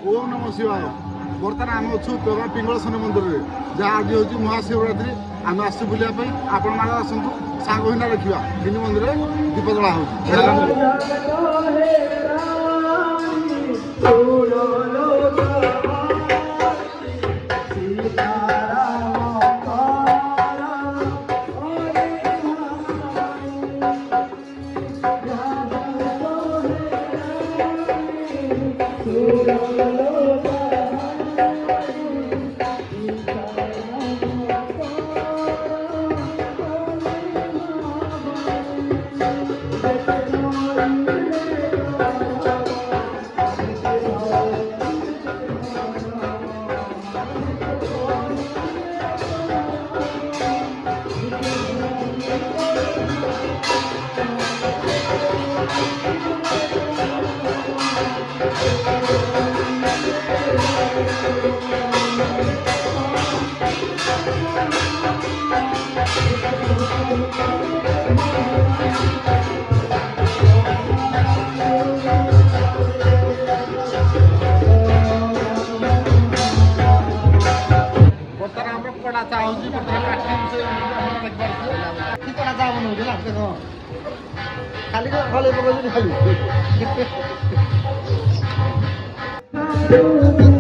ओम नमः शिवाय। बर्तमान आम अच्छु बाबा पिंगल शनि मंदिर में जहाँ आज हूँ महाशिवरात्रि आम आस बुलापी आपण मैंने आसतु सांग हिना देखा तीन मंदिर दीप जला हो। कड़ा चाह कड़ा चाह बनाऊला देख खाली खाली खाली